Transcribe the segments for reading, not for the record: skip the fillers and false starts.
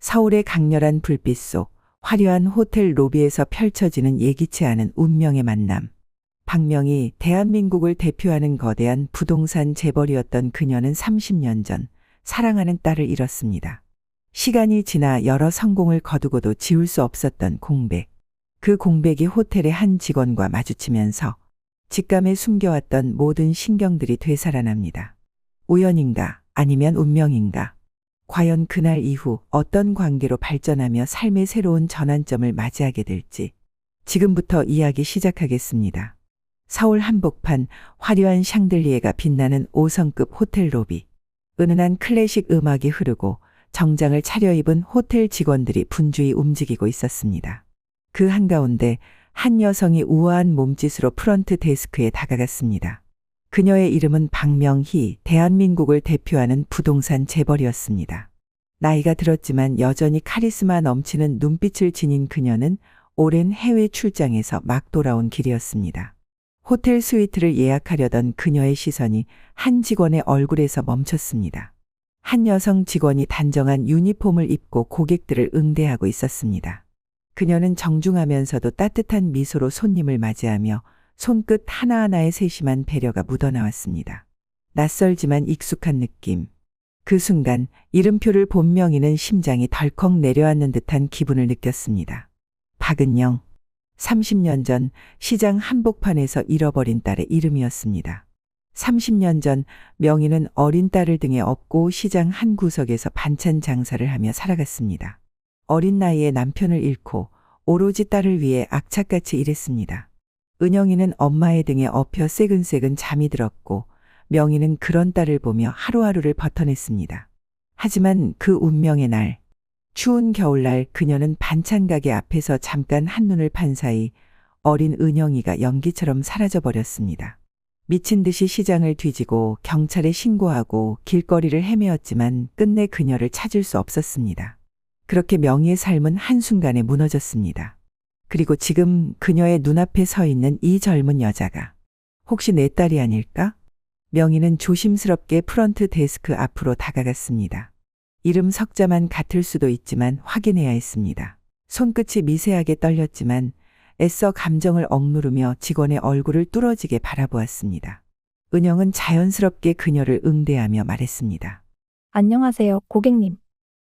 서울의 강렬한 불빛 속 화려한 호텔 로비에서 펼쳐지는 예기치 않은 운명의 만남. 박명희, 대한민국을 대표하는 거대한 부동산 재벌이었던 그녀는 30년 전 사랑하는 딸을 잃었습니다. 시간이 지나 여러 성공을 거두고도 지울 수 없었던 공백. 그 공백이 호텔의 한 직원과 마주치면서 직감에 숨겨왔던 모든 신경들이 되살아납니다. 우연인가 아니면 운명인가? 과연 그날 이후 어떤 관계로 발전하며 삶의 새로운 전환점을 맞이하게 될지 지금부터 이야기 시작하겠습니다. 서울 한복판 화려한 샹들리에가 빛나는 5성급 호텔 로비. 은은한 클래식 음악이 흐르고 정장을 차려입은 호텔 직원들이 분주히 움직이고 있었습니다. 그 한가운데 한 여성이 우아한 몸짓으로 프런트 데스크에 다가갔습니다. 그녀의 이름은 박명희, 대한민국을 대표하는 부동산 재벌이었습니다. 나이가 들었지만 여전히 카리스마 넘치는 눈빛을 지닌 그녀는 오랜 해외 출장에서 막 돌아온 길이었습니다. 호텔 스위트를 예약하려던 그녀의 시선이 한 직원의 얼굴에서 멈췄습니다. 한 여성 직원이 단정한 유니폼을 입고 고객들을 응대하고 있었습니다. 그녀는 정중하면서도 따뜻한 미소로 손님을 맞이하며 손끝 하나하나에 세심한 배려가 묻어나왔습니다. 낯설지만 익숙한 느낌. 그 순간 이름표를 본 명희는 심장이 덜컥 내려앉는 듯한 기분을 느꼈습니다. 박은영. 30년 전 시장 한복판에서 잃어버린 딸의 이름이었습니다. 30년 전 명희는 어린 딸을 등에 업고 시장 한 구석에서 반찬 장사를 하며 살아갔습니다. 어린 나이에 남편을 잃고 오로지 딸을 위해 악착같이 일했습니다. 은영이는 엄마의 등에 엎여 새근새근 잠이 들었고 명희는 그런 딸을 보며 하루하루를 버텨냈습니다. 하지만 그 운명의 날, 추운 겨울날 그녀는 반찬 가게 앞에서 잠깐 한눈을 판 사이 어린 은영이가 연기처럼 사라져버렸습니다. 미친 듯이 시장을 뒤지고 경찰에 신고하고 길거리를 헤매었지만 끝내 그녀를 찾을 수 없었습니다. 그렇게 명희의 삶은 한순간에 무너졌습니다. 그리고 지금 그녀의 눈앞에 서 있는 이 젊은 여자가 혹시 내 딸이 아닐까? 명희는 조심스럽게 프런트 데스크 앞으로 다가갔습니다. 이름 석자만 같을 수도 있지만 확인해야 했습니다. 손끝이 미세하게 떨렸지만 애써 감정을 억누르며 직원의 얼굴을 뚫어지게 바라보았습니다. 은영은 자연스럽게 그녀를 응대하며 말했습니다. 안녕하세요, 고객님.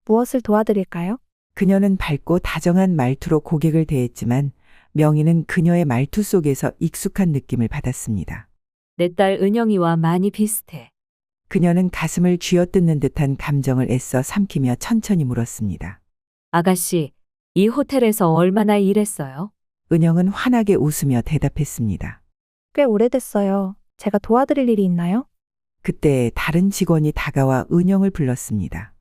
무엇을 도와드릴까요? 그녀는 밝고 다정한 말투로 고객을 대했지만 명희는 그녀의 말투 속에서 익숙한 느낌을 받았습니다. 내 딸 은영이와 많이 비슷해. 그녀는 가슴을 쥐어뜯는 듯한 감정을 애써 삼키며 천천히 물었습니다. 아가씨, 이 호텔에서 얼마나 일했어요? 은영은 환하게 웃으며 대답했습니다. 꽤 오래됐어요. 제가 도와드릴 일이 있나요? 그때 다른 직원이 다가와 은영을 불렀습니다.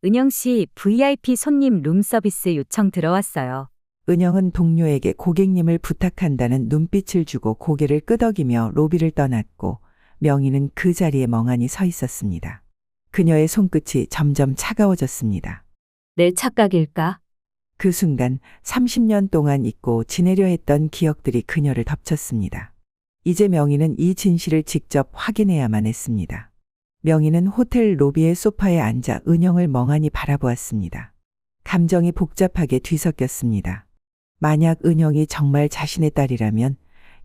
은영 씨, VIP 손님 룸 서비스 요청 들어왔어요. 은영은 동료에게 고객님을 부탁한다는 눈빛을 주고 고개를 끄덕이며 로비를 떠났고 명희는 그 자리에 멍하니 서 있었습니다. 그녀의 손끝이 점점 차가워졌습니다. 내 착각일까? 그 순간 30년 동안 잊고 지내려 했던 기억들이 그녀를 덮쳤습니다. 이제 명희는 이 진실을 직접 확인해야만 했습니다. 명희는 호텔 로비의 소파에 앉아 은영을 멍하니 바라보았습니다. 감정이 복잡하게 뒤섞였습니다. 만약 은영이 정말 자신의 딸이라면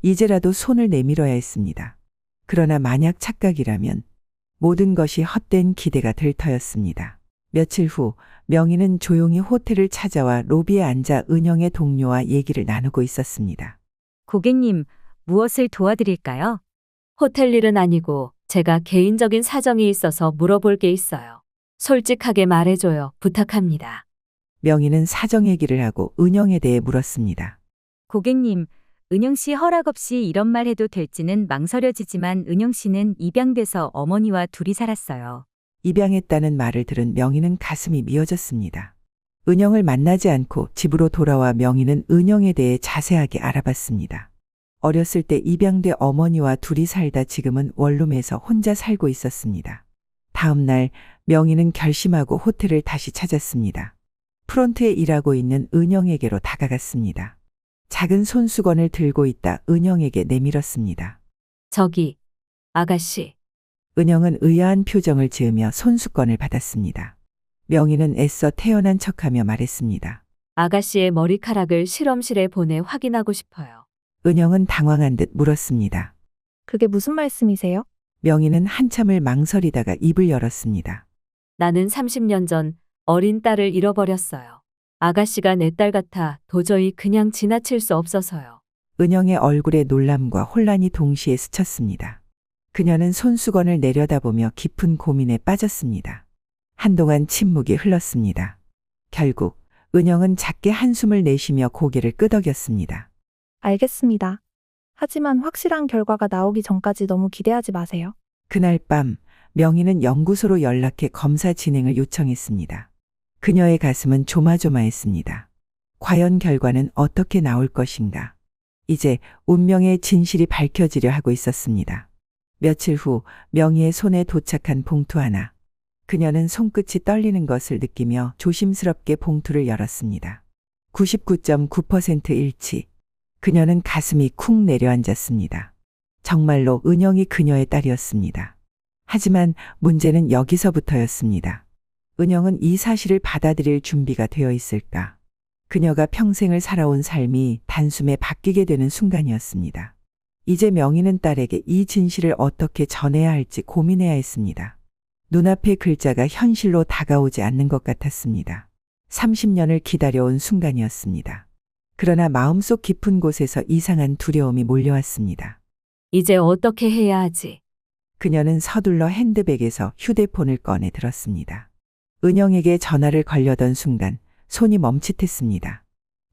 이제라도 손을 내밀어야 했습니다. 그러나 만약 착각이라면 모든 것이 헛된 기대가 될 터였습니다. 며칠 후 명희는 조용히 호텔을 찾아와 로비에 앉아 은영의 동료와 얘기를 나누고 있었습니다. 고객님, 무엇을 도와드릴까요? 호텔 일은 아니고 제가 개인적인 사정이 있어서 물어볼 게 있어요. 솔직하게 말해줘요. 부탁합니다. 명희는 사정 얘기를 하고 은영에 대해 물었습니다. 고객님, 은영 씨 허락 없이 이런 말 해도 될지는 망설여지지만 은영 씨는 입양돼서 어머니와 둘이 살았어요. 입양했다는 말을 들은 명희는 가슴이 미어졌습니다. 은영을 만나지 않고 집으로 돌아와 명희는 은영에 대해 자세하게 알아봤습니다. 어렸을 때 입양돼 어머니와 둘이 살다 지금은 원룸에서 혼자 살고 있었습니다. 다음 날 명희는 결심하고 호텔을 다시 찾았습니다. 프론트에 일하고 있는 은영에게로 다가갔습니다. 작은 손수건을 들고 있다 은영에게 내밀었습니다. 저기, 아가씨. 은영은 의아한 표정을 지으며 손수건을 받았습니다. 명희는 애써 태연한 척하며 말했습니다. 아가씨의 머리카락을 실험실에 보내 확인하고 싶어요. 은영은 당황한 듯 물었습니다. 그게 무슨 말씀이세요? 명희는 한참을 망설이다가 입을 열었습니다. 나는 30년 전 어린 딸을 잃어버렸어요. 아가씨가 내 딸 같아 도저히 그냥 지나칠 수 없어서요. 은영의 얼굴에 놀람과 혼란이 동시에 스쳤습니다. 그녀는 손수건을 내려다보며 깊은 고민에 빠졌습니다. 한동안 침묵이 흘렀습니다. 결국 은영은 작게 한숨을 내쉬며 고개를 끄덕였습니다. 알겠습니다. 하지만 확실한 결과가 나오기 전까지 너무 기대하지 마세요. 그날 밤 명희는 연구소로 연락해 검사 진행을 요청했습니다. 그녀의 가슴은 조마조마했습니다. 과연 결과는 어떻게 나올 것인가? 이제 운명의 진실이 밝혀지려 하고 있었습니다. 며칠 후 명희의 손에 도착한 봉투 하나. 그녀는 손끝이 떨리는 것을 느끼며 조심스럽게 봉투를 열었습니다. 99.9% 일치. 그녀는 가슴이 쿵 내려앉았습니다. 정말로 은영이 그녀의 딸이었습니다. 하지만 문제는 여기서부터였습니다. 은영은 이 사실을 받아들일 준비가 되어 있을까? 그녀가 평생을 살아온 삶이 단숨에 바뀌게 되는 순간이었습니다. 이제 명희는 딸에게 이 진실을 어떻게 전해야 할지 고민해야 했습니다. 눈앞의 글자가 현실로 다가오지 않는 것 같았습니다. 30년을 기다려온 순간이었습니다. 그러나 마음속 깊은 곳에서 이상한 두려움이 몰려왔습니다. 이제 어떻게 해야 하지? 그녀는 서둘러 핸드백에서 휴대폰을 꺼내 들었습니다. 은영에게 전화를 걸려던 순간 손이 멈칫했습니다.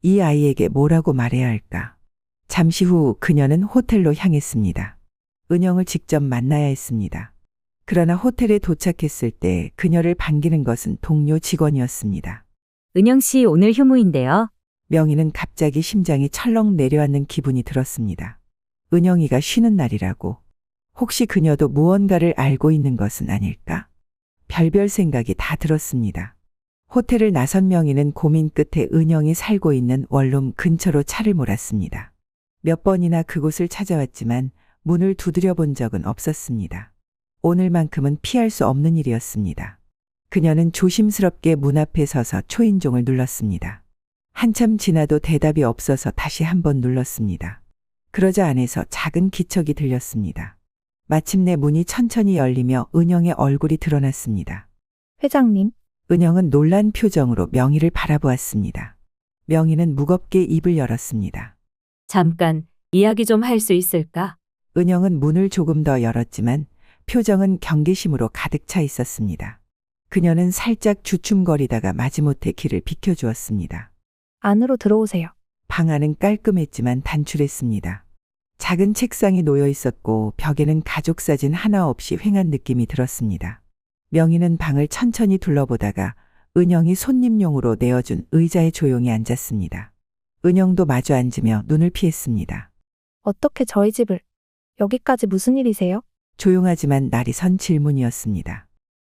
이 아이에게 뭐라고 말해야 할까? 잠시 후 그녀는 호텔로 향했습니다. 은영을 직접 만나야 했습니다. 그러나 호텔에 도착했을 때 그녀를 반기는 것은 동료 직원이었습니다. 은영 씨 오늘 휴무인데요. 명희는 갑자기 심장이 철렁 내려앉는 기분이 들었습니다. 은영이가 쉬는 날이라고. 혹시 그녀도 무언가를 알고 있는 것은 아닐까? 별별 생각이 다 들었습니다. 호텔을 나선 명희는 고민 끝에 은영이 살고 있는 원룸 근처로 차를 몰았습니다. 몇 번이나 그곳을 찾아왔지만 문을 두드려 본 적은 없었습니다. 오늘만큼은 피할 수 없는 일이었습니다. 그녀는 조심스럽게 문 앞에 서서 초인종을 눌렀습니다. 한참 지나도 대답이 없어서 다시 한번 눌렀습니다. 그러자 안에서 작은 기척이 들렸습니다. 마침내 문이 천천히 열리며 은영의 얼굴이 드러났습니다. 회장님, 은영은 놀란 표정으로 명희를 바라보았습니다. 명희는 무겁게 입을 열었습니다. 잠깐 이야기 좀 할 수 있을까? 은영은 문을 조금 더 열었지만 표정은 경계심으로 가득 차 있었습니다. 그녀는 살짝 주춤거리다가 마지못해 길을 비켜주었습니다. 안으로 들어오세요. 방 안은 깔끔했지만 단출했습니다. 작은 책상이 놓여 있었고 벽에는 가족 사진 하나 없이 휑한 느낌이 들었습니다. 명희는 방을 천천히 둘러보다가 은영이 손님용으로 내어준 의자에 조용히 앉았습니다. 은영도 마주 앉으며 눈을 피했습니다. 어떻게 저희 집을? 여기까지 무슨 일이세요? 조용하지만 날이 선 질문이었습니다.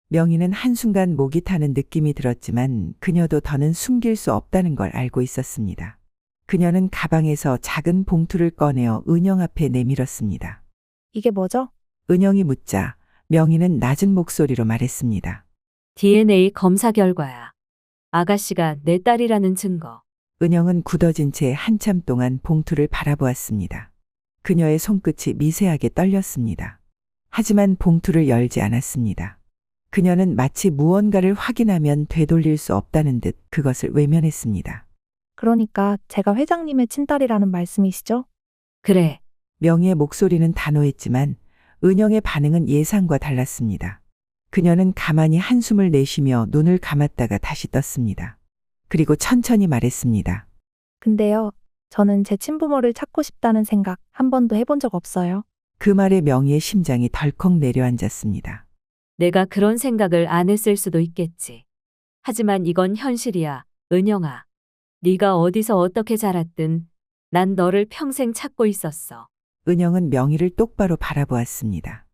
명희는 한순간 목이 타는 느낌이 들었지만 그녀도 더는 숨길 수 없다는 걸 알고 있었습니다. 그녀는 가방에서 작은 봉투를 꺼내어 은영 앞에 내밀었습니다. 이게 뭐죠? 은영이 묻자 명희는 낮은 목소리로 말했습니다. DNA 검사 결과야. 아가씨가 내 딸이라는 증거. 은영은 굳어진 채 한참 동안 봉투를 바라보았습니다. 그녀의 손끝이 미세하게 떨렸습니다. 하지만 봉투를 열지 않았습니다. 그녀는 마치 무언가를 확인하면 되돌릴 수 없다는 듯 그것을 외면했습니다. 그러니까 제가 회장님의 친딸이라는 말씀이시죠? 그래. 명희의 목소리는 단호했지만 은영의 반응은 예상과 달랐습니다. 그녀는 가만히 한숨을 내쉬며 눈을 감았다가 다시 떴습니다. 그리고 천천히 말했습니다. 근데요, 저는 제 친부모를 찾고 싶다는 생각 한 번도 해본 적 없어요. 그 말에 명희의 심장이 덜컥 내려앉았습니다. 내가 그런 생각을 안 했을 수도 있겠지. 하지만 이건 현실이야, 은영아. 네가 어디서 어떻게 자랐든 난 너를 평생 찾고 있었어. 은영은 명희를 똑바로 바라보았습니다.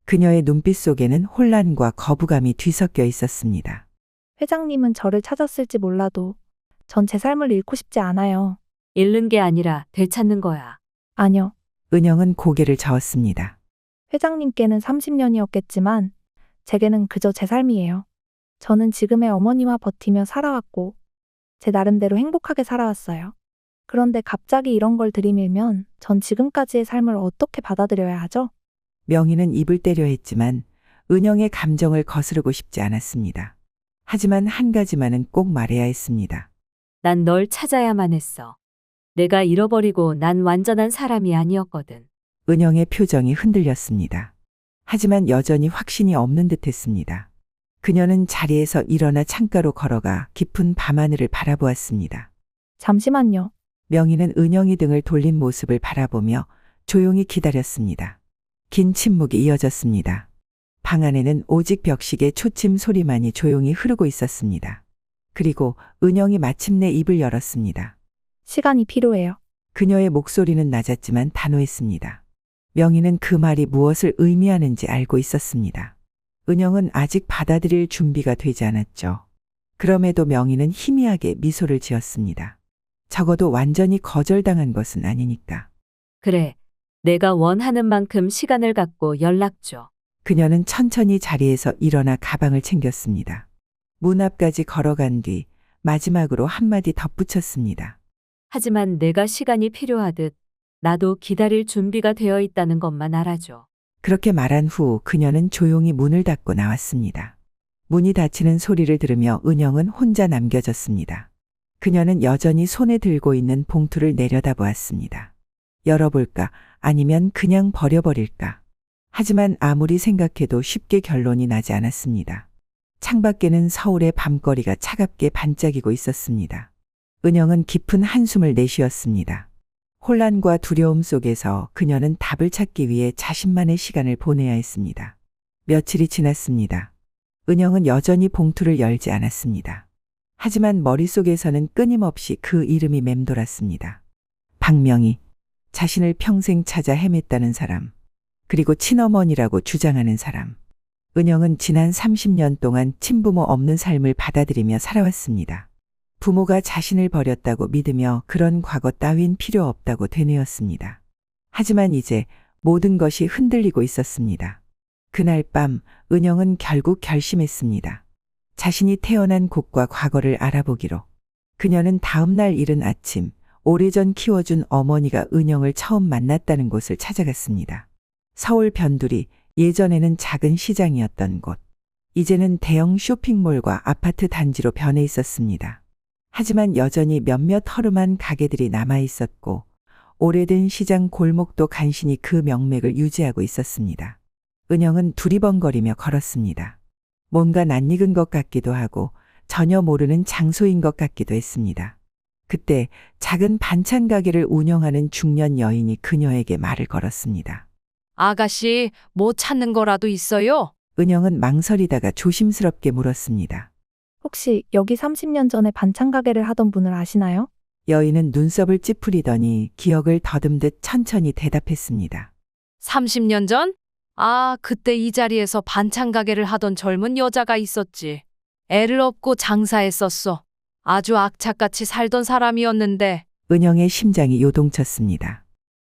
그녀의 눈빛 속에는 혼란과 거부감이 뒤섞여 있었습니다. 회장님은 저를 찾았을지 몰라도 전 제 삶을 잃고 싶지 않아요. 잃는 게 아니라 되찾는 거야. 아니요. 은영은 고개를 저었습니다. 회장님께는 30년이었겠지만 제게는 그저 제 삶이에요. 저는 지금의 어머니와 버티며 살아왔고, 제 나름대로 행복하게 살아왔어요. 그런데 갑자기 이런 걸 들이밀면 전 지금까지의 삶을 어떻게 받아들여야 하죠? 명희는 입을 떼려 했지만 은영의 감정을 거스르고 싶지 않았습니다. 하지만 한 가지만은 꼭 말해야 했습니다. 난 널 찾아야만 했어. 내가 잃어버리고 난 완전한 사람이 아니었거든. 은영의 표정이 흔들렸습니다. 하지만 여전히 확신이 없는 듯 했습니다. 그녀는 자리에서 일어나 창가로 걸어가 깊은 밤하늘을 바라보았습니다. 잠시만요. 명희는 은영이 등을 돌린 모습을 바라보며 조용히 기다렸습니다. 긴 침묵이 이어졌습니다. 방 안에는 오직 벽식의 초침 소리만이 조용히 흐르고 있었습니다. 그리고 은영이 마침내 입을 열었습니다. 시간이 필요해요. 그녀의 목소리는 낮았지만 단호했습니다. 명희는 그 말이 무엇을 의미하는지 알고 있었습니다. 은영은 아직 받아들일 준비가 되지 않았죠. 그럼에도 명희는 희미하게 미소를 지었습니다. 적어도 완전히 거절당한 것은 아니니까. 그래. 내가 원하는 만큼 시간을 갖고 연락 줘. 그녀는 천천히 자리에서 일어나 가방을 챙겼습니다. 문 앞까지 걸어간 뒤 마지막으로 한마디 덧붙였습니다. 하지만 내가 시간이 필요하듯 나도 기다릴 준비가 되어 있다는 것만 알아줘. 그렇게 말한 후 그녀는 조용히 문을 닫고 나왔습니다. 문이 닫히는 소리를 들으며 은영은 혼자 남겨졌습니다. 그녀는 여전히 손에 들고 있는 봉투를 내려다보았습니다. 열어볼까 아니면 그냥 버려버릴까. 하지만 아무리 생각해도 쉽게 결론이 나지 않았습니다. 창밖에는 서울의 밤거리가 차갑게 반짝이고 있었습니다. 은영은 깊은 한숨을 내쉬었습니다. 혼란과 두려움 속에서 그녀는 답을 찾기 위해 자신만의 시간을 보내야 했습니다. 며칠이 지났습니다. 은영은 여전히 봉투를 열지 않았습니다. 하지만 머릿속에서는 끊임없이 그 이름이 맴돌았습니다. 박명희, 자신을 평생 찾아 헤맸다는 사람, 그리고 친어머니라고 주장하는 사람. 은영은 지난 30년 동안 친부모 없는 삶을 받아들이며 살아왔습니다. 부모가 자신을 버렸다고 믿으며 그런 과거 따윈 필요 없다고 되뇌었습니다. 하지만 이제 모든 것이 흔들리고 있었습니다. 그날 밤 은영은 결국 결심했습니다. 자신이 태어난 곳과 과거를 알아보기로. 그녀는 다음 날 이른 아침 오래전 키워준 어머니가 은영을 처음 만났다는 곳을 찾아갔습니다. 서울 변두리, 예전에는 작은 시장이었던 곳. 이제는 대형 쇼핑몰과 아파트 단지로 변해 있었습니다. 하지만 여전히 몇몇 허름한 가게들이 남아 있었고 오래된 시장 골목도 간신히 그 명맥을 유지하고 있었습니다. 은영은 두리번거리며 걸었습니다. 뭔가 낯익은 것 같기도 하고 전혀 모르는 장소인 것 같기도 했습니다. 그때 작은 반찬 가게를 운영하는 중년 여인이 그녀에게 말을 걸었습니다. 아가씨, 뭐 찾는 거라도 있어요? 은영은 망설이다가 조심스럽게 물었습니다. 혹시 여기 30년 전에 반찬 가게를 하던 분을 아시나요? 여인은 눈썹을 찌푸리더니 기억을 더듬듯 천천히 대답했습니다. 30년 전? 아, 그때 이 자리에서 반찬 가게를 하던 젊은 여자가 있었지. 애를 업고 장사했었어. 아주 악착같이 살던 사람이었는데, 은영의 심장이 요동쳤습니다.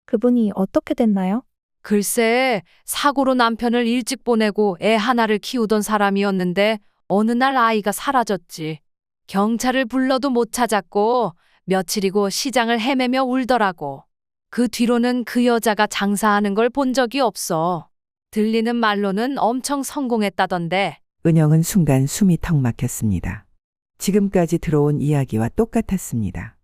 그분이 어떻게 됐나요? 글쎄, 사고로 남편을 일찍 보내고 애 하나를 키우던 사람이었는데, 어느 날 아이가 사라졌지. 경찰을 불러도 못 찾았고, 며칠이고 시장을 헤매며 울더라고. 그 뒤로는 그 여자가 장사하는 걸 본 적이 없어. 들리는 말로는 엄청 성공했다던데. 은영은 순간 숨이 턱 막혔습니다. 지금까지 들어온 이야기와 똑같았습니다.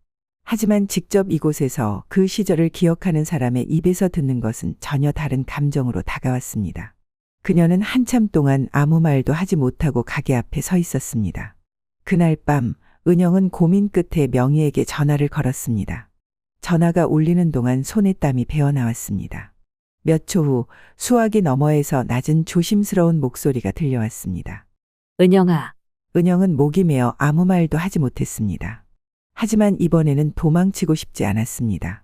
하지만 직접 이곳에서 그 시절을 기억하는 사람의 입에서 듣는 것은 전혀 다른 감정으로 다가왔습니다. 그녀는 한참 동안 아무 말도 하지 못하고 가게 앞에 서 있었습니다. 그날 밤 은영은 고민 끝에 명희에게 전화를 걸었습니다. 전화가 울리는 동안 손에 땀이 배어나왔습니다. 몇 초 후 수화기 너머에서 낮은 조심스러운 목소리가 들려왔습니다. 은영아, 은영은 목이 메어 아무 말도 하지 못했습니다. 하지만 이번에는 도망치고 싶지 않았습니다.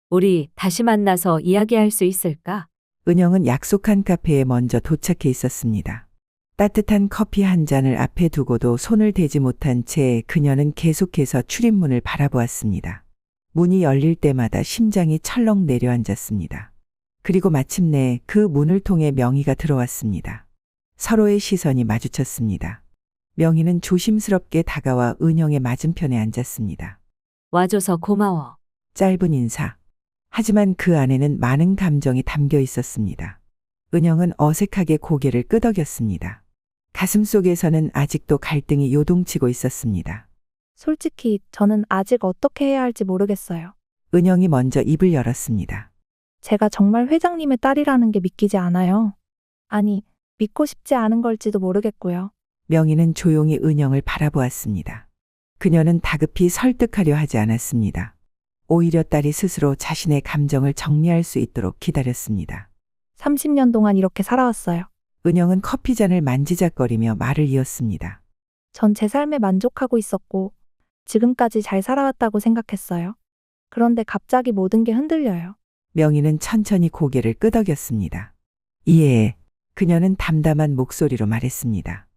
우리 다시 만나서 이야기할 수 있을까? 은영은 약속한 카페에 먼저 도착해 있었습니다. 따뜻한 커피 한 잔을 앞에 두고도 손을 대지 못한 채 그녀는 계속해서 출입문을 바라보았습니다. 문이 열릴 때마다 심장이 철렁 내려앉았습니다. 그리고 마침내 그 문을 통해 명희가 들어왔습니다. 서로의 시선이 마주쳤습니다. 명희는 조심스럽게 다가와 은영의 맞은편에 앉았습니다. 와줘서 고마워. 짧은 인사. 하지만 그 안에는 많은 감정이 담겨 있었습니다. 은영은 어색하게 고개를 끄덕였습니다. 가슴속에서는 아직도 갈등이 요동치고 있었습니다. 솔직히 저는 아직 어떻게 해야 할지 모르겠어요. 은영이 먼저 입을 열었습니다. 제가 정말 회장님의 딸이라는 게 믿기지 않아요. 아니, 믿고 싶지 않은 걸지도 모르겠고요. 명희는 조용히 은영을 바라보았습니다. 그녀는 다급히 설득하려 하지 않았습니다. 오히려 딸이 스스로 자신의 감정을 정리할 수 있도록 기다렸습니다. 30년 동안 이렇게 살아왔어요. 은영은 커피잔을 만지작거리며 말을 이었습니다. 전 제 삶에 만족하고 있었고, 지금까지 잘 살아왔다고 생각했어요. 그런데 갑자기 모든 게 흔들려요. 명희는 천천히 고개를 끄덕였습니다. 이해해. 그녀는 담담한 목소리로 말했습니다.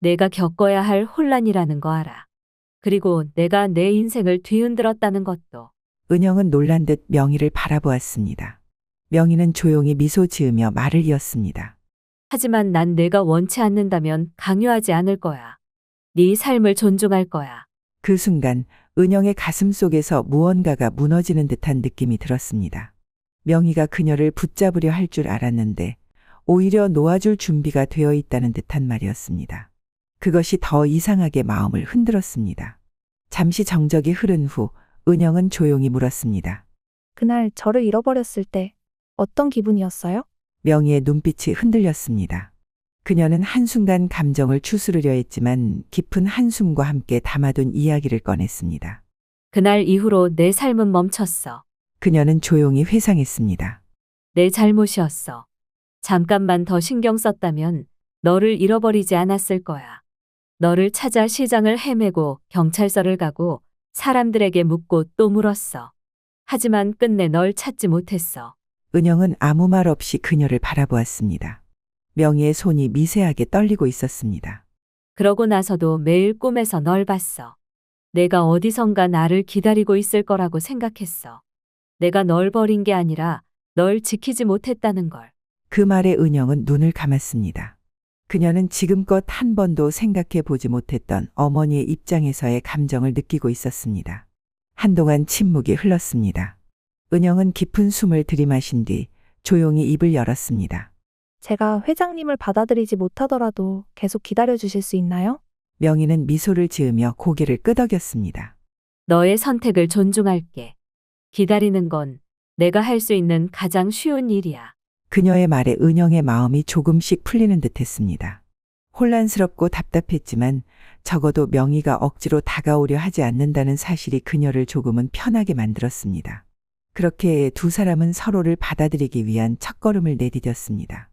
내가 겪어야 할 혼란이라는 거 알아. 그리고 내가 내 인생을 뒤흔들었다는 것도. 은영은 놀란 듯 명희를 바라보았습니다. 명희는 조용히 미소 지으며 말을 이었습니다. 하지만 난 내가 원치 않는다면 강요하지 않을 거야. 네 삶을 존중할 거야. 그 순간 은영의 가슴 속에서 무언가가 무너지는 듯한 느낌이 들었습니다. 명희가 그녀를 붙잡으려 할 줄 알았는데 오히려 놓아줄 준비가 되어 있다는 듯한 말이었습니다. 그것이 더 이상하게 마음을 흔들었습니다. 잠시 정적이 흐른 후 은영은 조용히 물었습니다. 그날 저를 잃어버렸을 때 어떤 기분이었어요? 명희의 눈빛이 흔들렸습니다. 그녀는 한순간 감정을 추스르려 했지만 깊은 한숨과 함께 담아둔 이야기를 꺼냈습니다. 그날 이후로 내 삶은 멈췄어. 그녀는 조용히 회상했습니다. 내 잘못이었어. 잠깐만 더 신경 썼다면 너를 잃어버리지 않았을 거야. 너를 찾아 시장을 헤매고 경찰서를 가고 사람들에게 묻고 또 물었어. 하지만 끝내 널 찾지 못했어. 은영은 아무 말 없이 그녀를 바라보았습니다. 명희의 손이 미세하게 떨리고 있었습니다. 그러고 나서도 매일 꿈에서 널 봤어. 내가 어디선가 나를 기다리고 있을 거라고 생각했어. 내가 널 버린 게 아니라 널 지키지 못했다는 걸. 그 말에 은영은 눈을 감았습니다. 그녀는 지금껏 한 번도 생각해 보지 못했던 어머니의 입장에서의 감정을 느끼고 있었습니다. 한동안 침묵이 흘렀습니다. 은영은 깊은 숨을 들이마신 뒤 조용히 입을 열었습니다. 제가 회장님을 받아들이지 못하더라도 계속 기다려 주실 수 있나요? 명희는 미소를 지으며 고개를 끄덕였습니다. 너의 선택을 존중할게. 기다리는 건 내가 할 수 있는 가장 쉬운 일이야. 그녀의 말에 은영의 마음이 조금씩 풀리는 듯했습니다. 혼란스럽고 답답했지만 적어도 명희가 억지로 다가오려 하지 않는다는 사실이 그녀를 조금은 편하게 만들었습니다. 그렇게 두 사람은 서로를 받아들이기 위한 첫걸음을 내디뎠습니다.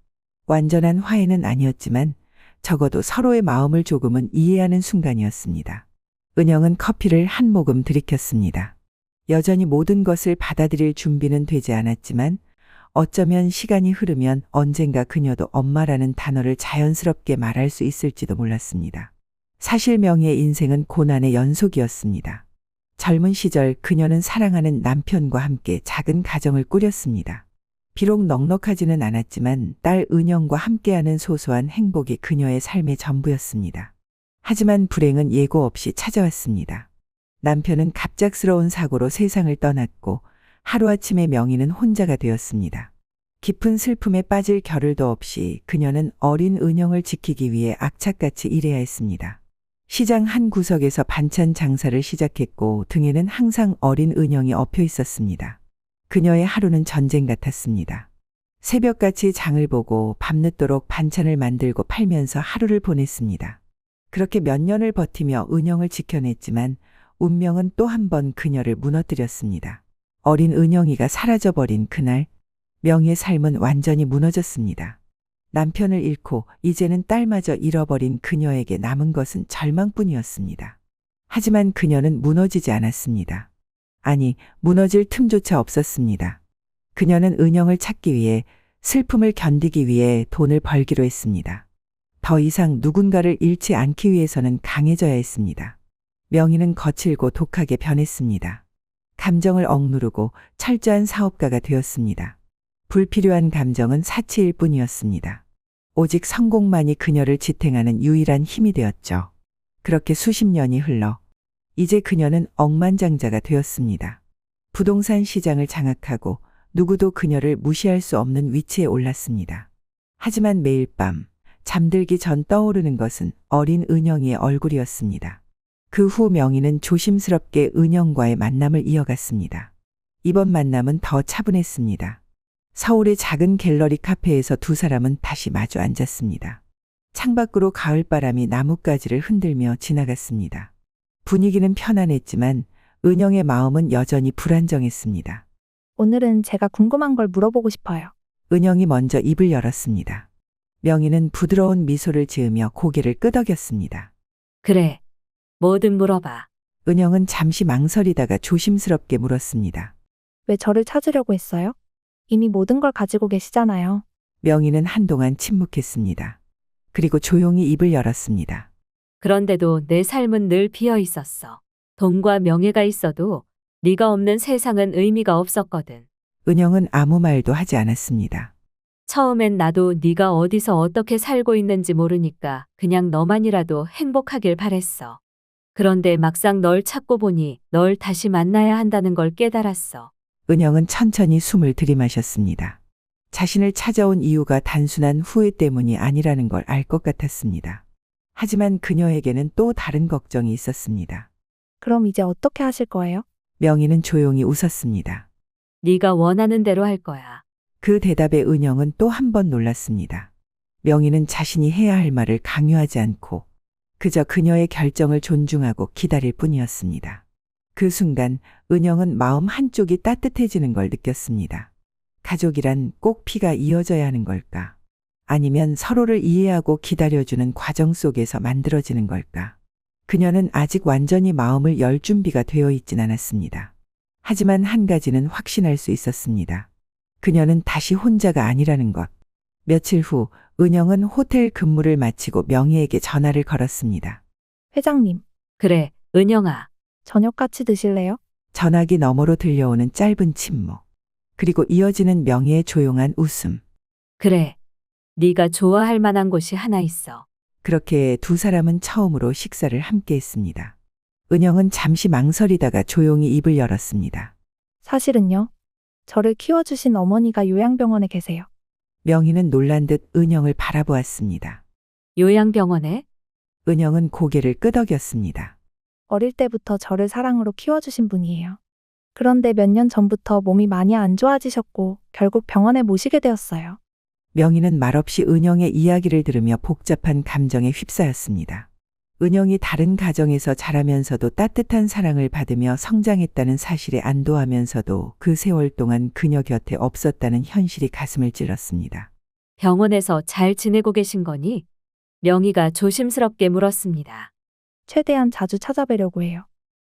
완전한 화해는 아니었지만 적어도 서로의 마음을 조금은 이해하는 순간이었습니다. 은영은 커피를 한 모금 들이켰습니다. 여전히 모든 것을 받아들일 준비는 되지 않았지만 어쩌면 시간이 흐르면 언젠가 그녀도 엄마라는 단어를 자연스럽게 말할 수 있을지도 몰랐습니다. 사실 명희의 인생은 고난의 연속이었습니다. 젊은 시절 그녀는 사랑하는 남편과 함께 작은 가정을 꾸렸습니다. 비록 넉넉하지는 않았지만 딸 은영과 함께하는 소소한 행복이 그녀의 삶의 전부였습니다. 하지만 불행은 예고 없이 찾아왔습니다. 남편은 갑작스러운 사고로 세상을 떠났고 하루아침에 명희는 혼자가 되었습니다. 깊은 슬픔에 빠질 겨를도 없이 그녀는 어린 은영을 지키기 위해 악착같이 일해야 했습니다. 시장 한 구석에서 반찬 장사를 시작했고 등에는 항상 어린 은영이 엎여 있었습니다. 그녀의 하루는 전쟁 같았습니다. 새벽같이 장을 보고 밤늦도록 반찬을 만들고 팔면서 하루를 보냈습니다. 그렇게 몇 년을 버티며 은영을 지켜냈지만 운명은 또 한 번 그녀를 무너뜨렸습니다. 어린 은영이가 사라져버린 그날 명희의 삶은 완전히 무너졌습니다. 남편을 잃고 이제는 딸마저 잃어버린 그녀에게 남은 것은 절망뿐이었습니다. 하지만 그녀는 무너지지 않았습니다. 아니, 무너질 틈조차 없었습니다. 그녀는 은영을 찾기 위해 슬픔을 견디기 위해 돈을 벌기로 했습니다. 더 이상 누군가를 잃지 않기 위해서는 강해져야 했습니다. 명희는 거칠고 독하게 변했습니다. 감정을 억누르고 철저한 사업가가 되었습니다. 불필요한 감정은 사치일 뿐이었습니다. 오직 성공만이 그녀를 지탱하는 유일한 힘이 되었죠. 그렇게 수십 년이 흘러 이제 그녀는 억만장자가 되었습니다. 부동산 시장을 장악하고 누구도 그녀를 무시할 수 없는 위치에 올랐습니다. 하지만 매일 밤 잠들기 전 떠오르는 것은 어린 은영이의 얼굴이었습니다. 그 후 명희는 조심스럽게 은영과의 만남을 이어갔습니다. 이번 만남은 더 차분했습니다. 서울의 작은 갤러리 카페에서 두 사람은 다시 마주 앉았습니다. 창밖으로 가을바람이 나뭇가지를 흔들며 지나갔습니다. 분위기는 편안했지만 은영의 마음은 여전히 불안정했습니다. 오늘은 제가 궁금한 걸 물어보고 싶어요. 은영이 먼저 입을 열었습니다. 명희는 부드러운 미소를 지으며 고개를 끄덕였습니다. 그래. 뭐든 물어봐. 은영은 잠시 망설이다가 조심스럽게 물었습니다. 왜 저를 찾으려고 했어요? 이미 모든 걸 가지고 계시잖아요. 명희는 한동안 침묵했습니다. 그리고 조용히 입을 열었습니다. 그런데도 내 삶은 늘 비어 있었어. 돈과 명예가 있어도 네가 없는 세상은 의미가 없었거든. 은영은 아무 말도 하지 않았습니다. 처음엔 나도 네가 어디서 어떻게 살고 있는지 모르니까 그냥 너만이라도 행복하길 바랬어. 그런데 막상 널 찾고 보니 널 다시 만나야 한다는 걸 깨달았어. 은영은 천천히 숨을 들이마셨습니다. 자신을 찾아온 이유가 단순한 후회 때문이 아니라는 걸 알 것 같았습니다. 하지만 그녀에게는 또 다른 걱정이 있었습니다. 그럼 이제 어떻게 하실 거예요? 명희는 조용히 웃었습니다. 네가 원하는 대로 할 거야. 그 대답에 은영은 또 한 번 놀랐습니다. 명희는 자신이 해야 할 말을 강요하지 않고 그저 그녀의 결정을 존중하고 기다릴 뿐이었습니다. 그 순간 은영은 마음 한쪽이 따뜻해지는 걸 느꼈습니다. 가족이란 꼭 피가 이어져야 하는 걸까? 아니면 서로를 이해하고 기다려주는 과정 속에서 만들어지는 걸까? 그녀는 아직 완전히 마음을 열 준비가 되어 있진 않았습니다. 하지만 한 가지는 확신할 수 있었습니다. 그녀는 다시 혼자가 아니라는 것. 며칠 후 은영은 호텔 근무를 마치고 명희에게 전화를 걸었습니다. 회장님, 그래, 은영아. 저녁 같이 드실래요? 전화기 너머로 들려오는 짧은 침묵. 그리고 이어지는 명희의 조용한 웃음. 그래. 네가 좋아할 만한 곳이 하나 있어. 그렇게 두 사람은 처음으로 식사를 함께 했습니다. 은영은 잠시 망설이다가 조용히 입을 열었습니다. 사실은요. 저를 키워주신 어머니가 요양병원에 계세요. 명희는 놀란 듯 은영을 바라보았습니다. 요양병원에? 은영은 고개를 끄덕였습니다. 어릴 때부터 저를 사랑으로 키워주신 분이에요. 그런데 몇 년 전부터 몸이 많이 안 좋아지셨고 결국 병원에 모시게 되었어요. 명희는 말없이 은영의 이야기를 들으며 복잡한 감정에 휩싸였습니다. 은영이 다른 가정에서 자라면서도 따뜻한 사랑을 받으며 성장했다는 사실에 안도하면서도 그 세월 동안 그녀 곁에 없었다는 현실이 가슴을 찔렀습니다. 병원에서 잘 지내고 계신 거니? 명희가 조심스럽게 물었습니다. 최대한 자주 찾아뵈려고 해요.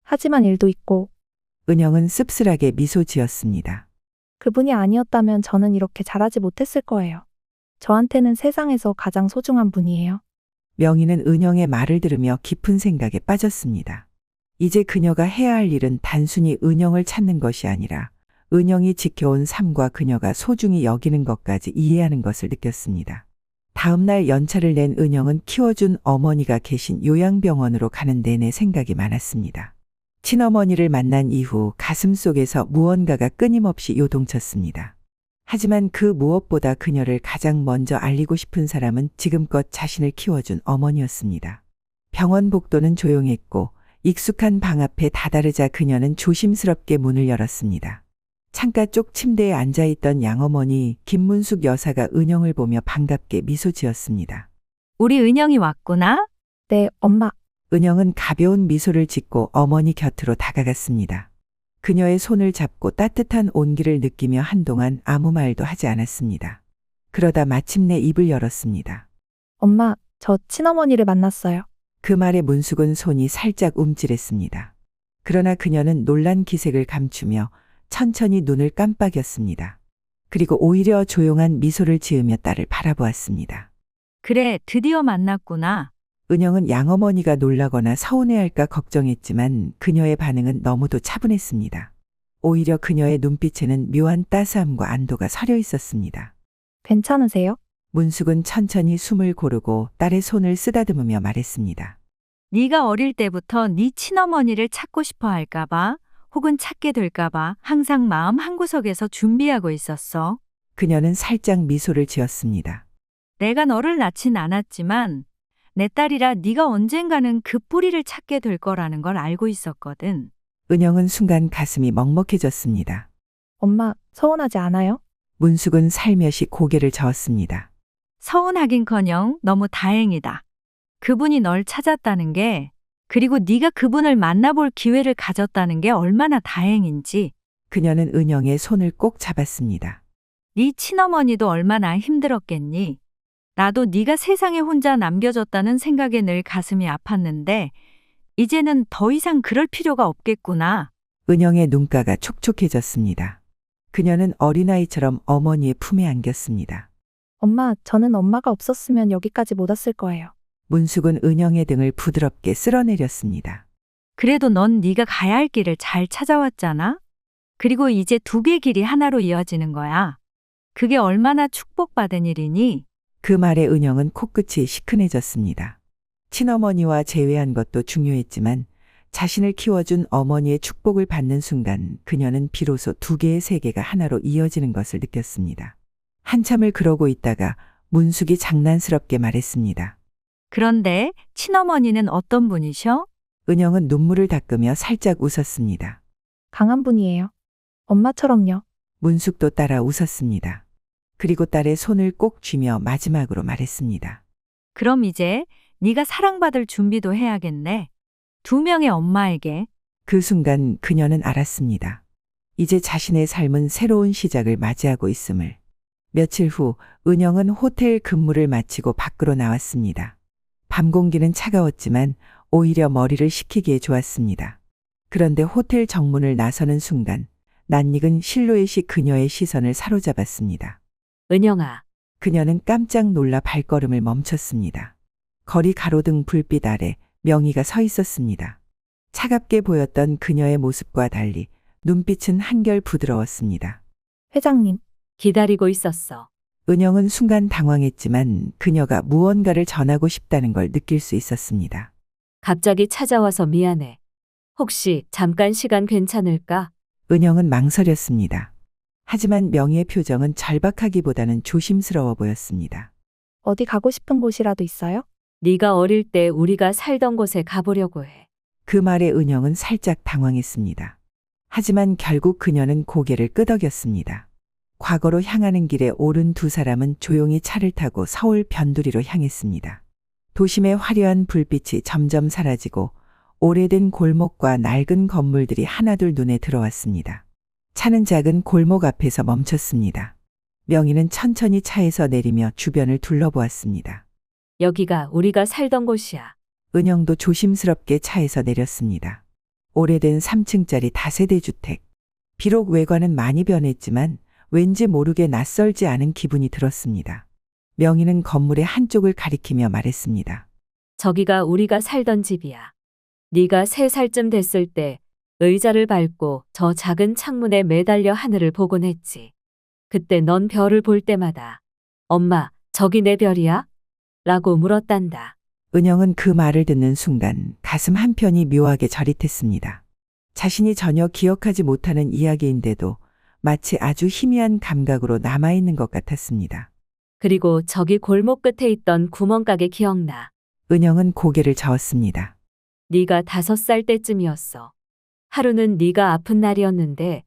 하지만 일도 있고 은영은 씁쓸하게 미소 지었습니다. 그분이 아니었다면 저는 이렇게 자라지 못했을 거예요. 저한테는 세상에서 가장 소중한 분이에요. 명희는 은영의 말을 들으며 깊은 생각에 빠졌습니다. 이제 그녀가 해야 할 일은 단순히 은영을 찾는 것이 아니라 은영이 지켜온 삶과 그녀가 소중히 여기는 것까지 이해하는 것을 느꼈습니다. 다음 날 연차를 낸 은영은 키워준 어머니가 계신 요양병원으로 가는 내내 생각이 많았습니다. 친어머니를 만난 이후 가슴속에서 무언가가 끊임없이 요동쳤습니다. 하지만 그 무엇보다 그녀를 가장 먼저 알리고 싶은 사람은 지금껏 자신을 키워준 어머니였습니다. 병원 복도는 조용했고 익숙한 방 앞에 다다르자 그녀는 조심스럽게 문을 열었습니다. 창가 쪽 침대에 앉아있던 양어머니 김문숙 여사가 은영을 보며 반갑게 미소 지었습니다. 우리 은영이 왔구나? 네, 엄마. 은영은 가벼운 미소를 짓고 어머니 곁으로 다가갔습니다. 그녀의 손을 잡고 따뜻한 온기를 느끼며 한동안 아무 말도 하지 않았습니다. 그러다 마침내 입을 열었습니다. 엄마, 저 친어머니를 만났어요. 그 말에 문숙은 손이 살짝 움찔했습니다. 그러나 그녀는 놀란 기색을 감추며 천천히 눈을 깜빡였습니다. 그리고 오히려 조용한 미소를 지으며 딸을 바라보았습니다. 그래, 드디어 만났구나. 은영은 양어머니가 놀라거나 서운해할까 걱정했지만 그녀의 반응은 너무도 차분했습니다. 오히려 그녀의 눈빛에는 묘한 따스함과 안도가 서려 있었습니다. 괜찮으세요? 문숙은 천천히 숨을 고르고 딸의 손을 쓰다듬으며 말했습니다. 네가 어릴 때부터 네 친어머니를 찾고 싶어 할까봐 혹은 찾게 될까봐 항상 마음 한구석에서 준비하고 있었어. 그녀는 살짝 미소를 지었습니다. 내가 너를 낳진 않았지만 내 딸이라 네가 언젠가는 그 뿌리를 찾게 될 거라는 걸 알고 있었거든. 은영은 순간 가슴이 먹먹해졌습니다. 엄마, 서운하지 않아요? 문숙은 살며시 고개를 저었습니다. 서운하긴커녕 너무 다행이다. 그분이 널 찾았다는 게, 그리고 네가 그분을 만나볼 기회를 가졌다는 게 얼마나 다행인지. 그녀는 은영의 손을 꼭 잡았습니다. 네 친어머니도 얼마나 힘들었겠니? 나도 네가 세상에 혼자 남겨졌다는 생각에 늘 가슴이 아팠는데 이제는 더 이상 그럴 필요가 없겠구나. 은영의 눈가가 촉촉해졌습니다. 그녀는 어린아이처럼 어머니의 품에 안겼습니다. 엄마, 저는 엄마가 없었으면 여기까지 못 왔을 거예요. 문숙은 은영의 등을 부드럽게 쓸어내렸습니다. 그래도 넌 네가 가야 할 길을 잘 찾아왔잖아. 그리고 이제 두 개 길이 하나로 이어지는 거야. 그게 얼마나 축복받은 일이니? 그 말에 은영은 코끝이 시큰해졌습니다. 친어머니와 재회한 것도 중요했지만 자신을 키워준 어머니의 축복을 받는 순간 그녀는 비로소 두 개의 세계가 하나로 이어지는 것을 느꼈습니다. 한참을 그러고 있다가 문숙이 장난스럽게 말했습니다. 그런데 친어머니는 어떤 분이셔? 은영은 눈물을 닦으며 살짝 웃었습니다. 강한 분이에요. 엄마처럼요. 문숙도 따라 웃었습니다. 그리고 딸의 손을 꼭 쥐며 마지막으로 말했습니다. 그럼 이제 네가 사랑받을 준비도 해야겠네. 두 명의 엄마에게. 그 순간 그녀는 알았습니다. 이제 자신의 삶은 새로운 시작을 맞이하고 있음을. 며칠 후 은영은 호텔 근무를 마치고 밖으로 나왔습니다. 밤 공기는 차가웠지만 오히려 머리를 식히기에 좋았습니다. 그런데 호텔 정문을 나서는 순간 낯익은 실루엣이 그녀의 시선을 사로잡았습니다. 은영아, 그녀는 깜짝 놀라 발걸음을 멈췄습니다. 거리 가로등 불빛 아래 명희가 서 있었습니다. 차갑게 보였던 그녀의 모습과 달리 눈빛은 한결 부드러웠습니다. 회장님, 기다리고 있었어. 은영은 순간 당황했지만 그녀가 무언가를 전하고 싶다는 걸 느낄 수 있었습니다. 갑자기 찾아와서 미안해. 혹시 잠깐 시간 괜찮을까? 은영은 망설였습니다. 하지만 명희의 표정은 절박하기보다는 조심스러워 보였습니다. 어디 가고 싶은 곳이라도 있어요? 네가 어릴 때 우리가 살던 곳에 가보려고 해. 그 말에 은영은 살짝 당황했습니다. 하지만 결국 그녀는 고개를 끄덕였습니다. 과거로 향하는 길에 오른 두 사람은 조용히 차를 타고 서울 변두리로 향했습니다. 도심의 화려한 불빛이 점점 사라지고 오래된 골목과 낡은 건물들이 하나둘 눈에 들어왔습니다. 차는 작은 골목 앞에서 멈췄습니다. 명희는 천천히 차에서 내리며 주변을 둘러보았습니다. 여기가 우리가 살던 곳이야. 은영도 조심스럽게 차에서 내렸습니다. 오래된 3층짜리 다세대 주택. 비록 외관은 많이 변했지만 왠지 모르게 낯설지 않은 기분이 들었습니다. 명희는 건물의 한쪽을 가리키며 말했습니다. 저기가 우리가 살던 집이야. 네가 3살쯤 됐을 때 의자를 밟고 저 작은 창문에 매달려 하늘을 보곤 했지. 그때 넌 별을 볼 때마다 엄마, 저기 내 별이야? 라고 물었단다. 은영은 그 말을 듣는 순간 가슴 한편이 묘하게 저릿했습니다. 자신이 전혀 기억하지 못하는 이야기인데도 마치 아주 희미한 감각으로 남아있는 것 같았습니다. 그리고 저기 골목 끝에 있던 구멍가게 기억나. 은영은 고개를 저었습니다. 네가 5살 때쯤이었어. 하루는 네가 아픈 날이었는데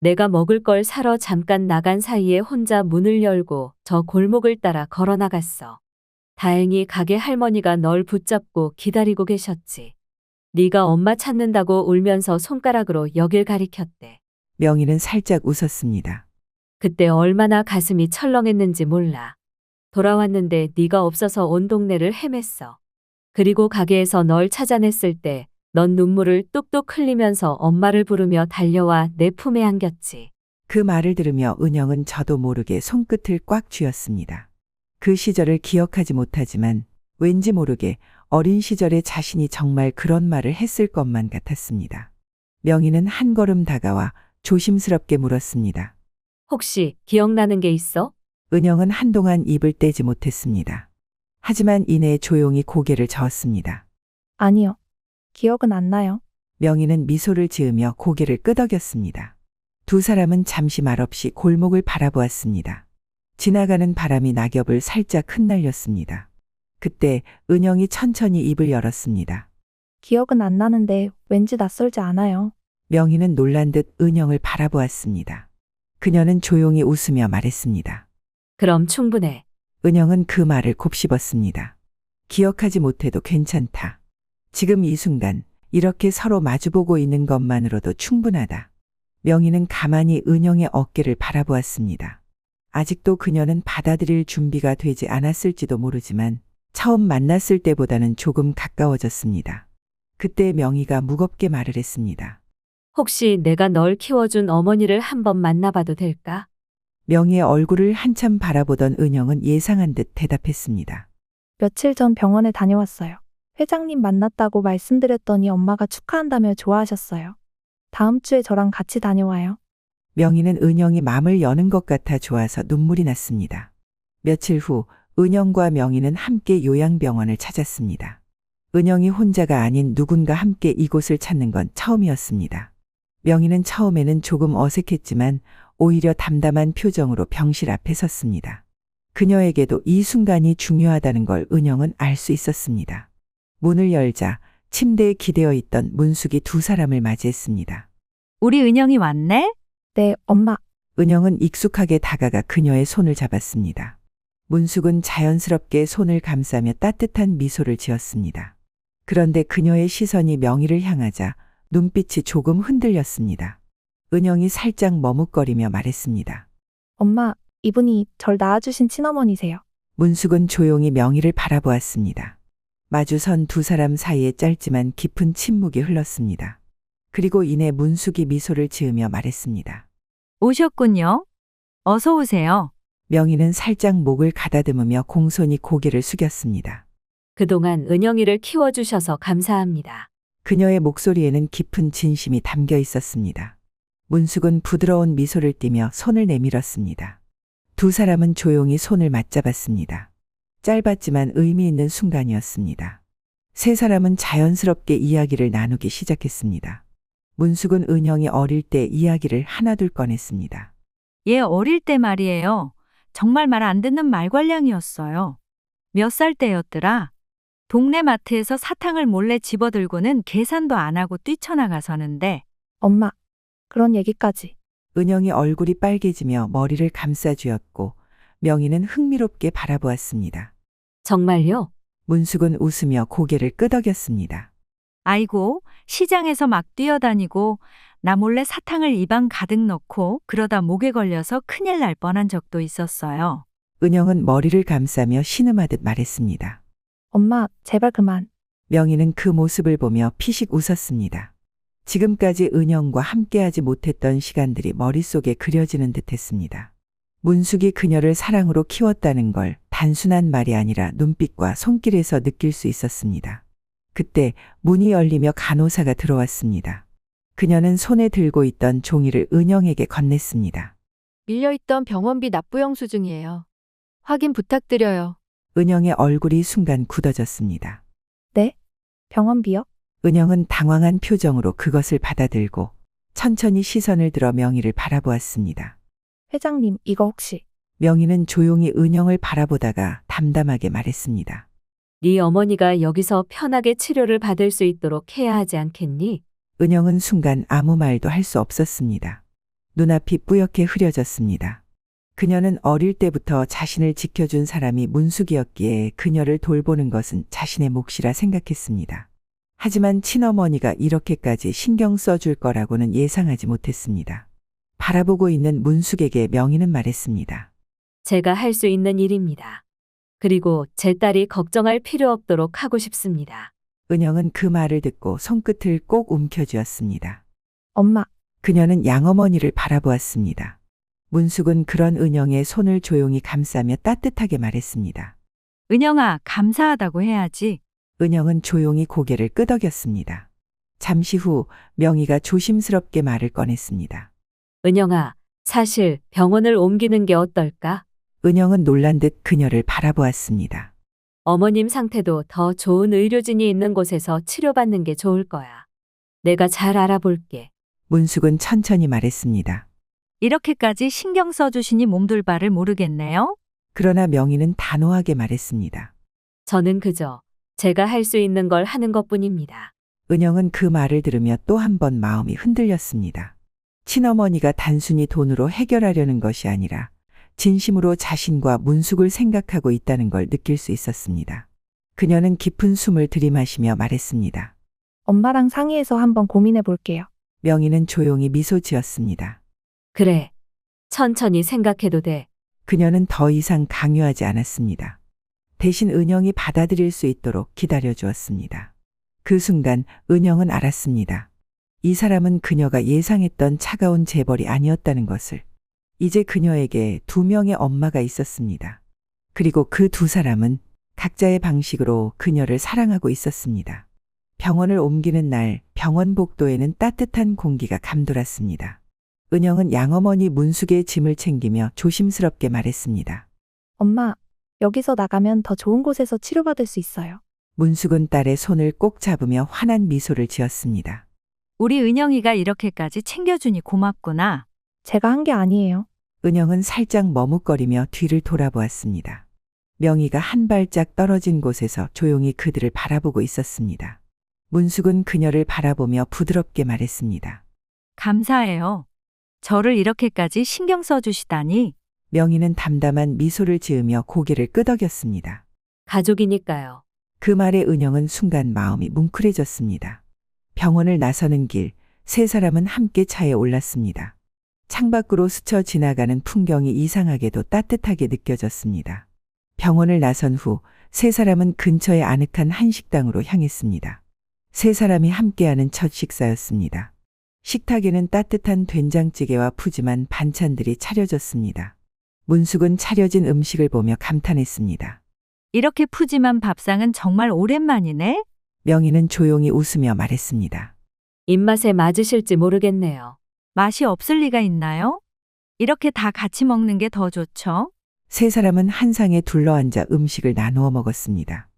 내가 먹을 걸 사러 잠깐 나간 사이에 혼자 문을 열고 저 골목을 따라 걸어 나갔어. 다행히 가게 할머니가 널 붙잡고 기다리고 계셨지. 네가 엄마 찾는다고 울면서 손가락으로 여길 가리켰대. 명희는 살짝 웃었습니다. 그때 얼마나 가슴이 철렁했는지 몰라. 돌아왔는데 네가 없어서 온 동네를 헤맸어. 그리고 가게에서 널 찾아냈을 때 넌 눈물을 뚝뚝 흘리면서 엄마를 부르며 달려와 내 품에 안겼지. 그 말을 들으며 은영은 저도 모르게 손끝을 꽉 쥐었습니다. 그 시절을 기억하지 못하지만 왠지 모르게 어린 시절에 자신이 정말 그런 말을 했을 것만 같았습니다. 명희는 한 걸음 다가와 조심스럽게 물었습니다. 혹시 기억나는 게 있어? 은영은 한동안 입을 떼지 못했습니다. 하지만 이내 조용히 고개를 저었습니다. 아니요. 기억은 안 나요. 명희는 미소를 지으며 고개를 끄덕였습니다. 두 사람은 잠시 말없이 골목을 바라보았습니다. 지나가는 바람이 낙엽을 살짝 흩날렸습니다. 그때 은영이 천천히 입을 열었습니다. 기억은 안 나는데 왠지 낯설지 않아요. 명희는 놀란 듯 은영을 바라보았습니다. 그녀는 조용히 웃으며 말했습니다. 그럼 충분해. 은영은 그 말을 곱씹었습니다. 기억하지 못해도 괜찮다. 지금 이 순간 이렇게 서로 마주보고 있는 것만으로도 충분하다. 명희는 가만히 은영의 어깨를 바라보았습니다. 아직도 그녀는 받아들일 준비가 되지 않았을지도 모르지만 처음 만났을 때보다는 조금 가까워졌습니다. 그때 명희가 무겁게 말을 했습니다. 혹시 내가 널 키워준 어머니를 한번 만나봐도 될까? 명희의 얼굴을 한참 바라보던 은영은 예상한 듯 대답했습니다. 며칠 전 병원에 다녀왔어요. 회장님 만났다고 말씀드렸더니 엄마가 축하한다며 좋아하셨어요. 다음 주에 저랑 같이 다녀와요. 명희는 은영이 마음을 여는 것 같아 좋아서 눈물이 났습니다. 며칠 후 은영과 명희는 함께 요양병원을 찾았습니다. 은영이 혼자가 아닌 누군가 함께 이곳을 찾는 건 처음이었습니다. 명희는 처음에는 조금 어색했지만 오히려 담담한 표정으로 병실 앞에 섰습니다. 그녀에게도 이 순간이 중요하다는 걸 은영은 알 수 있었습니다. 문을 열자 침대에 기대어 있던 문숙이 두 사람을 맞이했습니다. 우리 은영이 왔네? 네, 엄마. 은영은 익숙하게 다가가 그녀의 손을 잡았습니다. 문숙은 자연스럽게 손을 감싸며 따뜻한 미소를 지었습니다. 그런데 그녀의 시선이 명희를 향하자 눈빛이 조금 흔들렸습니다. 은영이 살짝 머뭇거리며 말했습니다. 엄마, 이분이 절 낳아주신 친어머니세요. 문숙은 조용히 명희를 바라보았습니다. 마주선 두 사람 사이에 짧지만 깊은 침묵이 흘렀습니다. 그리고 이내 문숙이 미소를 지으며 말했습니다. 오셨군요. 어서 오세요. 명희는 살짝 목을 가다듬으며 공손히 고개를 숙였습니다. 그동안 은영이를 키워주셔서 감사합니다. 그녀의 목소리에는 깊은 진심이 담겨 있었습니다. 문숙은 부드러운 미소를 띠며 손을 내밀었습니다. 두 사람은 조용히 손을 맞잡았습니다. 짧았지만 의미 있는 순간이었습니다. 세 사람은 자연스럽게 이야기를 나누기 시작했습니다. 문숙은 은영이 어릴 때 이야기를 하나둘 꺼냈습니다. 얘 어릴 때 말이에요. 정말 말 안 듣는 말괄량이었어요. 몇 살 때였더라? 동네 마트에서 사탕을 몰래 집어들고는 계산도 안 하고 뛰쳐나가서는데 엄마, 그런 얘기까지. 은영이 얼굴이 빨개지며 머리를 감싸쥐었고 명희는 흥미롭게 바라보았습니다. 정말요? 문숙은 웃으며 고개를 끄덕였습니다. 아이고, 시장에서 막 뛰어다니고 나 몰래 사탕을 입안 가득 넣고 그러다 목에 걸려서 큰일 날 뻔한 적도 있었어요. 은영은 머리를 감싸며 신음하듯 말했습니다. 엄마, 제발 그만. 명희는 그 모습을 보며 피식 웃었습니다. 지금까지 은영과 함께하지 못했던 시간들이 머릿속에 그려지는 듯했습니다. 문숙이 그녀를 사랑으로 키웠다는 걸 단순한 말이 아니라 눈빛과 손길에서 느낄 수 있었습니다. 그때 문이 열리며 간호사가 들어왔습니다. 그녀는 손에 들고 있던 종이를 은영에게 건넸습니다. 밀려있던 병원비 납부 영수증이에요. 확인 부탁드려요. 은영의 얼굴이 순간 굳어졌습니다. 병원비요? 은영은 당황한 표정으로 그것을 받아들고 천천히 시선을 들어 명희를 바라보았습니다. 회장님, 이거 혹시. 명희는 조용히 은영을 바라보다가 담담하게 말했습니다. 네 어머니가 여기서 편하게 치료를 받을 수 있도록 해야 하지 않겠니? 은영은 순간 아무 말도 할 수 없었습니다. 눈앞이 뿌옇게 흐려졌습니다. 그녀는 어릴 때부터 자신을 지켜준 사람이 문숙이었기에 그녀를 돌보는 것은 자신의 몫이라 생각했습니다. 하지만 친어머니가 이렇게까지 신경 써줄 거라고는 예상하지 못했습니다. 바라보고 있는 문숙에게 명희는 말했습니다. 제가 할 수 있는 일입니다. 그리고 제 딸이 걱정할 필요 없도록 하고 싶습니다. 은영은 그 말을 듣고 손끝을 꼭 움켜쥐었습니다. 엄마, 그녀는 양어머니를 바라보았습니다. 문숙은 그런 은영의 손을 조용히 감싸며 따뜻하게 말했습니다. 은영아, 감사하다고 해야지. 은영은 조용히 고개를 끄덕였습니다. 잠시 후 명희가 조심스럽게 말을 꺼냈습니다. 은영아, 사실 병원을 옮기는 게 어떨까? 은영은 놀란 듯 그녀를 바라보았습니다. 어머님 상태도 더 좋은 의료진이 있는 곳에서 치료받는 게 좋을 거야. 내가 잘 알아볼게. 문숙은 천천히 말했습니다. 이렇게까지 신경 써주시니 몸둘 바를 모르겠네요. 그러나 명희는 단호하게 말했습니다. 저는 그저 제가 할 수 있는 걸 하는 것뿐입니다. 은영은 그 말을 들으며 또 한 번 마음이 흔들렸습니다. 친어머니가 단순히 돈으로 해결하려는 것이 아니라 진심으로 자신과 문숙을 생각하고 있다는 걸 느낄 수 있었습니다. 그녀는 깊은 숨을 들이마시며 말했습니다. 엄마랑 상의해서 한번 고민해 볼게요. 명희는 조용히 미소 지었습니다. 그래. 천천히 생각해도 돼. 그녀는 더 이상 강요하지 않았습니다. 대신 은영이 받아들일 수 있도록 기다려 주었습니다. 그 순간 은영은 알았습니다. 이 사람은 그녀가 예상했던 차가운 재벌이 아니었다는 것을. 이제 그녀에게 2명의 엄마가 있었습니다. 그리고 그 2사람은 각자의 방식으로 그녀를 사랑하고 있었습니다. 병원을 옮기는 날 병원 복도에는 따뜻한 공기가 감돌았습니다. 은영은 양어머니 문숙의 짐을 챙기며 조심스럽게 말했습니다. 엄마, 여기서 나가면 더 좋은 곳에서 치료받을 수 있어요. 문숙은 딸의 손을 꼭 잡으며 환한 미소를 지었습니다. 우리 은영이가 이렇게까지 챙겨주니 고맙구나. 제가 한 게 아니에요. 은영은 살짝 머뭇거리며 뒤를 돌아보았습니다. 명희가 한 발짝 떨어진 곳에서 조용히 그들을 바라보고 있었습니다. 문숙은 그녀를 바라보며 부드럽게 말했습니다. 감사해요. 저를 이렇게까지 신경 써주시다니. 명희는 담담한 미소를 지으며 고개를 끄덕였습니다. 가족이니까요. 그 말에 은영은 순간 마음이 뭉클해졌습니다. 병원을 나서는 길, 3사람은 함께 차에 올랐습니다. 창밖으로 스쳐 지나가는 풍경이 이상하게도 따뜻하게 느껴졌습니다. 병원을 나선 후 3사람은 근처의 아늑한 한식당으로 향했습니다. 3사람이 함께하는 첫 식사였습니다. 식탁에는 따뜻한 된장찌개와 푸짐한 반찬들이 차려졌습니다. 문숙은 차려진 음식을 보며 감탄했습니다. 이렇게 푸짐한 밥상은 정말 오랜만이네. 명희는 조용히 웃으며 말했습니다. 입맛에 맞으실지 모르겠네요. 맛이 없을 리가 있나요? 이렇게 다 같이 먹는 게 더 좋죠. 3사람은 한 상에 둘러앉아 음식을 나누어 먹었습니다.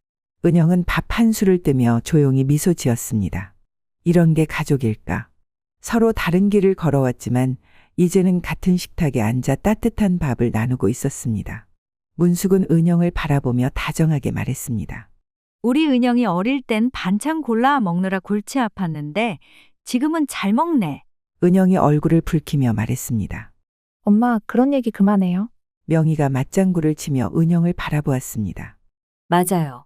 은영은 밥 한 술을 뜨며 조용히 미소 지었습니다. 이런 게 가족일까? 서로 다른 길을 걸어왔지만 이제는 같은 식탁에 앉아 따뜻한 밥을 나누고 있었습니다. 문숙은 은영을 바라보며 다정하게 말했습니다. 우리 은영이 어릴 땐 반찬 골라 먹느라 골치 아팠는데 지금은 잘 먹네. 은영이 얼굴을 붉히며 말했습니다. 엄마, 그런 얘기 그만해요. 명희가 맞장구를 치며 은영을 바라보았습니다. 맞아요.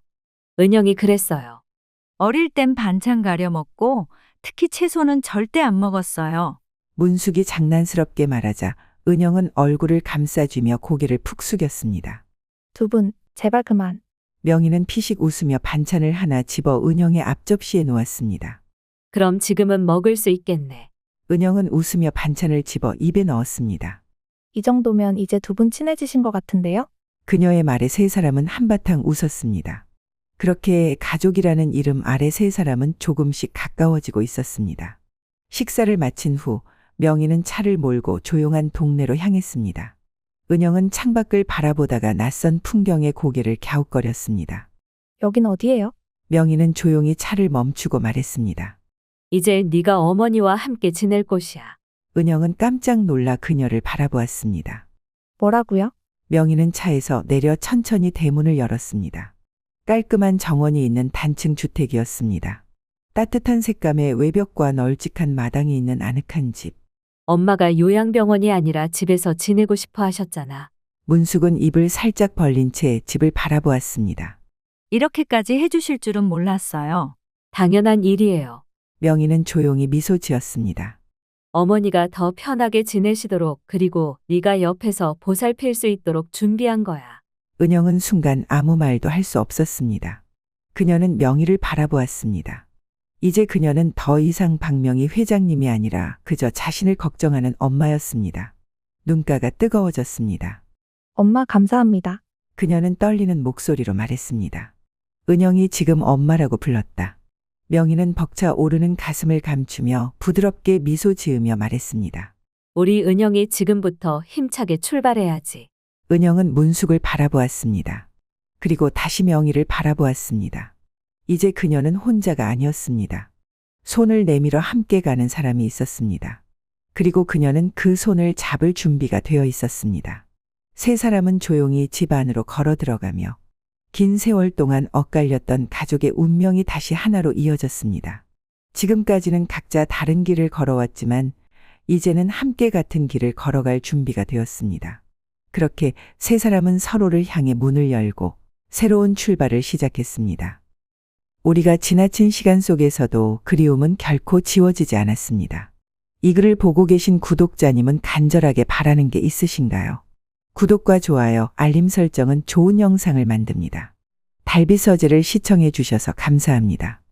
은영이 그랬어요. 어릴 땐 반찬 가려 먹고 특히 채소는 절대 안 먹었어요. 문숙이 장난스럽게 말하자 은영은 얼굴을 감싸쥐며 고개를 푹 숙였습니다. 2분, 제발 그만. 명희는 피식 웃으며 반찬을 하나 집어 은영의 앞접시에 놓았습니다. 그럼 지금은 먹을 수 있겠네. 은영은 웃으며 반찬을 집어 입에 넣었습니다. 이 정도면 이제 2분 친해지신 것 같은데요? 그녀의 말에 3사람은 한바탕 웃었습니다. 그렇게 가족이라는 이름 아래 3사람은 조금씩 가까워지고 있었습니다. 식사를 마친 후 명희는 차를 몰고 조용한 동네로 향했습니다. 은영은 창밖을 바라보다가 낯선 풍경에 고개를 갸웃거렸습니다. 여긴 어디예요? 명희는 조용히 차를 멈추고 말했습니다. 이제 네가 어머니와 함께 지낼 곳이야. 은영은 깜짝 놀라 그녀를 바라보았습니다. 뭐라고요? 명희는 차에서 내려 천천히 대문을 열었습니다. 깔끔한 정원이 있는 단층 주택이었습니다. 따뜻한 색감의 외벽과 널찍한 마당이 있는 아늑한 집. 엄마가 요양병원이 아니라 집에서 지내고 싶어 하셨잖아. 문숙은 입을 살짝 벌린 채 집을 바라보았습니다. 이렇게까지 해주실 줄은 몰랐어요. 당연한 일이에요. 명희는 조용히 미소 지었습니다. 어머니가 더 편하게 지내시도록 그리고 네가 옆에서 보살필 수 있도록 준비한 거야. 은영은 순간 아무 말도 할 수 없었습니다. 그녀는 명희를 바라보았습니다. 이제 그녀는 더 이상 박명희 회장님이 아니라 그저 자신을 걱정하는 엄마였습니다. 눈가가 뜨거워졌습니다. 엄마, 감사합니다. 그녀는 떨리는 목소리로 말했습니다. 은영이 지금 엄마라고 불렀다. 명희는 벅차 오르는 가슴을 감추며 부드럽게 미소 지으며 말했습니다. 우리 은영이 지금부터 힘차게 출발해야지. 은영은 문숙을 바라보았습니다. 그리고 다시 명희를 바라보았습니다. 이제 그녀는 혼자가 아니었습니다. 손을 내밀어 함께 가는 사람이 있었습니다. 그리고 그녀는 그 손을 잡을 준비가 되어 있었습니다. 세 사람은 조용히 집 안으로 걸어 들어가며 긴 세월 동안 엇갈렸던 가족의 운명이 다시 하나로 이어졌습니다. 지금까지는 각자 다른 길을 걸어왔지만 이제는 함께 같은 길을 걸어갈 준비가 되었습니다. 그렇게 세 사람은 서로를 향해 문을 열고 새로운 출발을 시작했습니다. 우리가 지나친 시간 속에서도 그리움은 결코 지워지지 않았습니다. 이 글을 보고 계신 구독자님은 간절하게 바라는 게 있으신가요? 구독과 좋아요, 알림 설정은 좋은 영상을 만듭니다. 달빛 서재를 시청해 주셔서 감사합니다.